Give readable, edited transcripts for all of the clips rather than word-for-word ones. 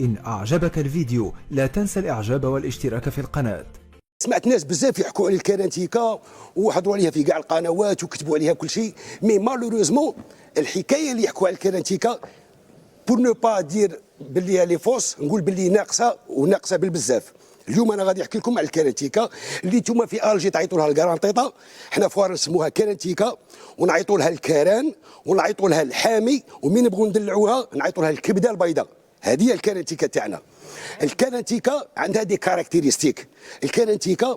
إن أعجبك الفيديو لا تنسى الإعجاب والاشتراك في القناة. سمعت ناس بزاف يحكوا على الكارانتيكا وحضروا عليها في كاع القنوات وكتبوا عليها كل شيء، مي مالوروزمون الحكايه اللي يحكوا على الكارانتيكا بور نو با دير باللي لي فوس، نقول باللي ناقصه وناقصه بالبزاف. اليوم انا غادي نحكي لكم على الكارانتيكا اللي نتوما في الجي تعيطوا لها الكارانتيطا، حنا فوار نسموها كارانتيكا ونعيطوا لها الكاران ونعيطوا لها الحامي، ومين نبغوا ندلعوها نعيطوا لها الكبده البيضاء. هذه هي الكارانتيكا تاعنا. الكارانتيكا عندها دي كاركتيرستيك. الكارانتيكا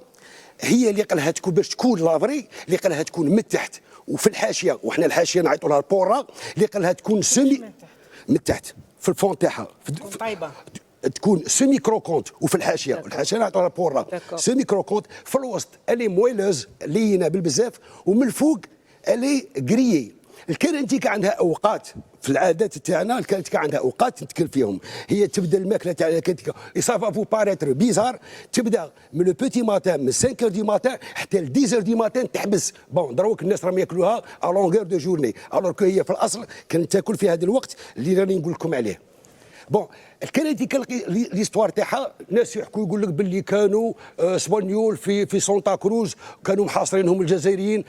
هي اللي قالها تكون باش تكون لافري، اللي قالها تكون من تحت وفي الحاشيه، وحنا الحاشيه نعيطوا لها البورا، اللي قالها تكون سيمي من تحت في الفون تاعها طيبه تكون سيمي كروكونت، وفي الحاشيه والحاشيه نعيطوا لها بورا سيمي كروكونت. في الوسط الي مويلوز لينه بالبزاف، ومن الفوق الي غريي. الكارانتيكا عندها اوقات في العادات تاعنا، الكارانتيكا عندها اوقات نتكل فيهم. هي تبدا الماكله تاع الكارانتيكا سافا فو باريتر بيزار، تبدا من لو بوتي ماتان من 5 دي ماتان حتى ل 10 دي ماتان تحبس. بون دروك الناس راهم ياكلوها ا لونغور دو جورني، الوغ كو هي في الاصل كانت تاكل في هذا الوقت اللي راني نقول لكم عليه. بون الكارانتيكا ليستوار تاعها ناس يحكوا يقول لك باللي كانوا اسبانيول في سانتا كروز، كانوا محاصرينهم الجزائريين،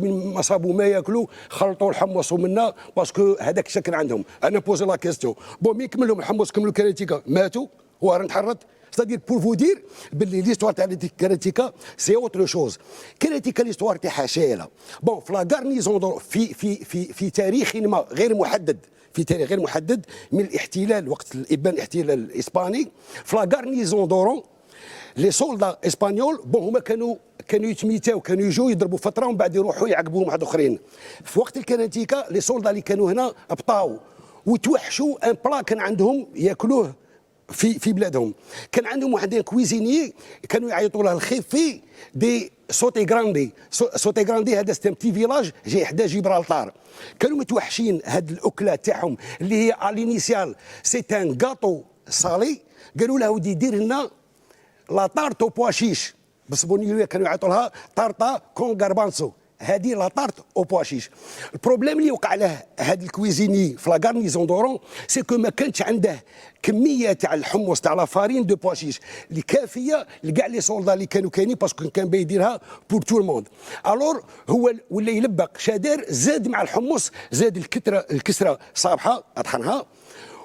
ما صابوا ما ياكلوا، خلطوا الحمص منا باسكو هذاك الشكل عندهم. انا بوزي لا كيستيون، بون مي كمل لهم الحمص كملوا الكارانتيكا ماتوا، هو راه انحرت. ستادير بور فو دير باللي ليستوار تاع الكارانتيكا سي اوتر شوز. الكارانتيكا ليستوار تاعها شايله. بون في لا غارنيزون في تاريخ ما غير محدد، في تاريخ غير محدد من الاحتلال، وقت الابان الاحتلال الاسباني، في لا غارنيزون دورون لي سولدا اسبانيول بون هما كانوا يتميتاو، كانوا يجوا يضربوا فتره ومن بعد يروحوا يعقبوهم واحد اخرين. في وقت الكارانتيكا لي سولدا اللي كانوا هنا ابطاو وتوحشوا ان بلا كان عندهم ياكلوه في بلادهم. كان عندهم واحد كويزيني كانوا يعيطوا له الخيفي دي سوتي غراندي. سوتي غراندي هذا ستي بتي فيلاج جاي حدا جبرالتار. كانوا متوحشين هاد الاكله تاعهم اللي هي الانيسيال سي ان غاتو صالي. قالوا له ودي دير لنا لا طارتو بواشيش، بالسبونيوليه كانوا يعيطوا لها طارطا كون غاربانسو. هذه لا طارت او بواشيش. البروبليم اللي وقع له هذا الكويزيني في لا غارنيزون دورون سي كو ما كانش عنده كميه تاع الحمص تاع لا فارين دو بواشيش اللي كافيه لكاع لي سولدا اللي كانوا كاينين، باسكو كان باغي يديرها بور تو الموند. الور هو ولا يلبق شادر، زاد مع الحمص زاد الكسره صابحه اطحنها،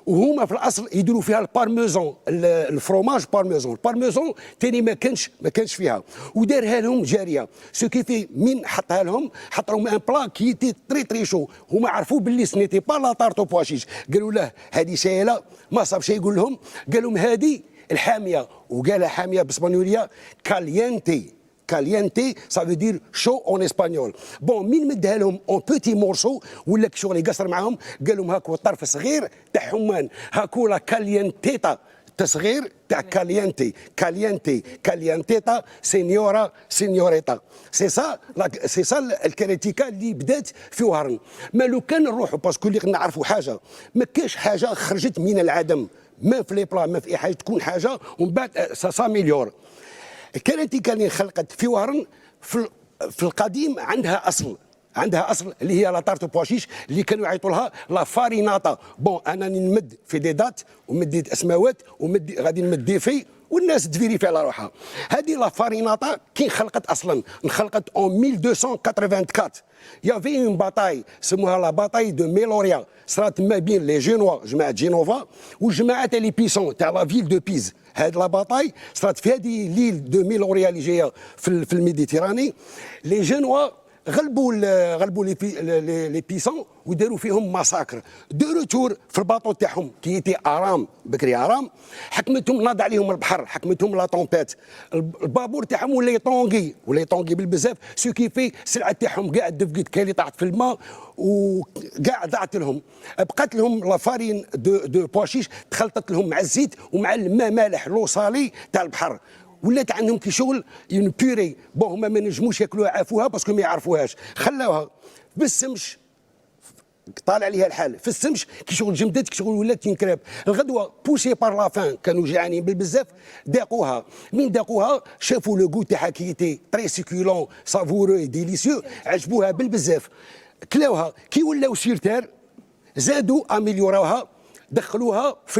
وهما في الاصل يديروا فيها البارميزون، الفروماج بارميزون. البارميزون ثاني ما كانش فيها، ودارها لهم جاريه. سو كيفي من حطها لهم، حط لهم ان بلا كي تي تري تري شو. هما عرفوا باللي سنيتي با لا طارتو بواشيش، قالوا له هذه سايله، ما صاب شيء يقول لهم، قال لهم هذه الحاميه، وقالها حاميه بالاسبانيوليه كالينتي. كالينتي سا فو دير شو اون اسبانيول. بون مين مدها لهم اون بوتي مورسو ولا شغل يقصر معاهم، قال لهم هاكو طرف صغير تاع حمان، هاكو لا كالينتيتا تصغير تاع كالينتي. كالينتي كالينتيتا سينيورا سينيوريتا. سي سا الكارانتيكا اللي بدات في وهران. ما لو كان نروحوا باسكو اللي نعرفوا حاجه، ما كاش حاجه خرجت من العدم، ما في لي بلا ما في اي حاجه تكون حاجه ومن بعد سا مليور. الكارانتيكا اللي خلقت في وهران في القديم عندها اصل اللي هي لا طارتو بواشيش اللي كانوا يعيطوا لها لا فاريناتا. بون انا نمد في دي دات ومديت اسماوات غادي نمد دي في والناس تفيريفي على روحها. هذه لا فاريناتا كي خلقت اصلا انخلقت اون 1284. يافي اون باتاي سموها لا باتاي دو ميلوريا، صارت ما بين لي جينوا جماعه جينوفا وجماعه لي بيسون تاع لا فيل دو بيز. هاد لا باتاي صارت في هذه ليل دو ميلوريا اللي جايه في الميديتيراني. لي جينوا غلبوا لي بيسون وداروا فيهم ماساكر. دو روتور في الباطو تاعهم كي تي ارام بكري ارام، حكمتهم ناض عليهم البحر، حكمتهم لا طومبيت. البابور تاعهم ولا يطونغي بالبزاف، سو كيفي السلعه تاعهم كاع دفقت، كاين اللي طاحت في الماء وكاع ضاعت لهم. بقات لهم لا فارين دو بواشيش تخلطت لهم مع الزيت ومع الماء مالح لو صالي تاع البحر، ولات عندهم كي شغل اون بيري. بون هما ما نجموش ياكلوها، عافوها باسكو ما يعرفوهاش، خلاوها بالسمش طالع عليها الحال. في السمش كي شغل جمدت، كي شغل ولات تنكراب. الغدوه بوسي بار لا فان، كانوا جيعانين بالبزاف، داقوها. من داقوها شافوا لو غو تاعها كي تي تري سيكولون سافورو ديليسيو، عجبوها بالبزاف، كلاوها. كي ولاو سيرتار زادوا اميليوراوها دخلوها في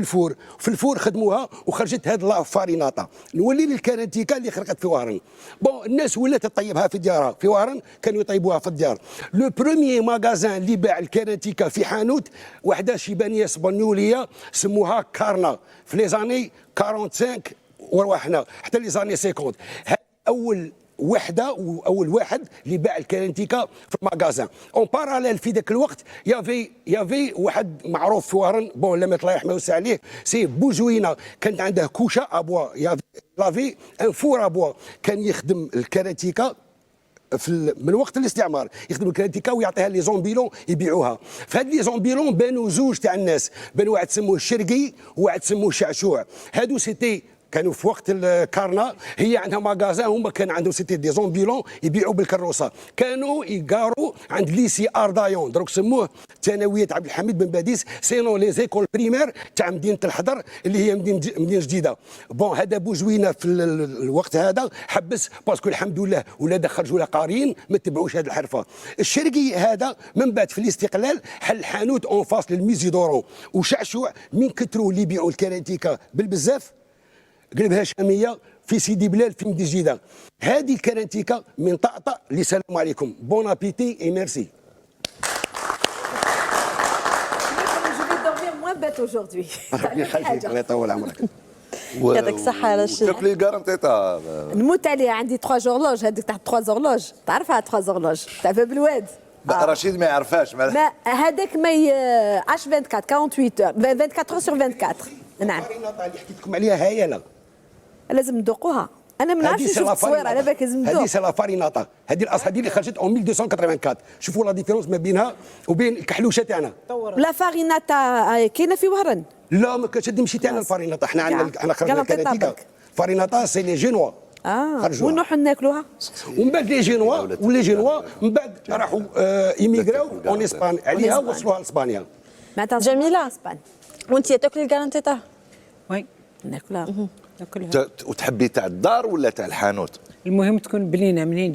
الفور خدموها وخرجت هذه لا فاريناطا. نولي للكارانتيكا اللي خلقت في وهران. بون الناس ولات تطيبها في ديارها، في وهران كانوا يطيبوها في الديار. لو بروميي ماغازان اللي باع الكارانتيكا في حانوت وحده شيبانيه اسبانيوليه سموها كارنا في لي زاني 45 ورواحنا حتى لي زاني 50. اول وحده واول واحد اللي باع الكارانتيكا في الماغازان. اون باراليل في ذاك الوقت يافي واحد معروف في وهران، بون لما الله يرحمه ويوسع عليه، سي بوجوينه، كانت عنده كوشه ابوا، لافي ان فور ابوا، كان يخدم الكارانتيكا من وقت الاستعمار، يخدم الكارانتيكا ويعطيها لي زومبيلون يبيعوها. فهاد لي زومبيلون بانوا زوج تاع الناس، بان واحد سموه الشرقي وواحد سموه شعشوع. هادو سيتي كانوا في وقت الكارنا، هي عندها ماغازان، هما كان عندهم سيتي دي زومبيلون يبيعوا بالكروسه، كانوا يقاروا عند ليسي اردايون، دروك سموه ثانويه عبد الحميد بن باديس، سينو لي زيكول بريمير تاع مدينه الحضر اللي هي مدينه جديده. بون هذا بوجوينه في الوقت هذا حبس باسكو الحمد لله ولا دخل ولا قاريين ما تبعوش هذه الحرفه. الشرقي هذا من بعد في الاستقلال حل حانوت اون فاس للميزي دورو، وشعشوع من كثروا اللي يبيعوا الكارانتيكا بالبزاف قلبها شاميه في سيدي بلال في مدينه جديده. هذه الكارانتيكا من طقطق لسلام عليكم. بون ابيتي اي ميرسي. الله يطول عمرك. يعطيك الصحة يا رشيد. تاكلي الكارانتيتا. نموت عليها، عندي 3 زورلوج، هذيك تاع 3 زورلوج، تعرفها 3 زورلوج تاع باب الواد. رشيد ما يعرفهاش. ما هذاك ما اش 24 24 سور 24. نعم. الفاريناطا اللي حكيت لكم عليها هايله، لازم ندوقوها. انا ما نعرفش نشوف التصوير على بالك لازم ندوق. هذه سي لا فاريناطا، هذه الاصل، هذه اللي خرجت اون 1284. شوفوا لا ديفيرونس ما بينها وبين الكحلوشه تاعنا. لا فاريناتا كاينه في وهران؟ لا ما كانتش ماشي تاعنا الفاريناطا، احنا عندنا خرجنا الكارانتيكا. فاريناطا سي لي جينوا. وين نروحوا ناكلوها؟ ومن بعد لي جينوا من بعد راحوا ايميغراو اون اسبان عليها وصلوها لاسبانيا. معناتها جميلة. وانت تاكلي الكارانتيتا؟ وي ناكلها. ناكلها. وتحبي تاع الدار ولا تاع الحانوت؟ المهم تكون بنينه منين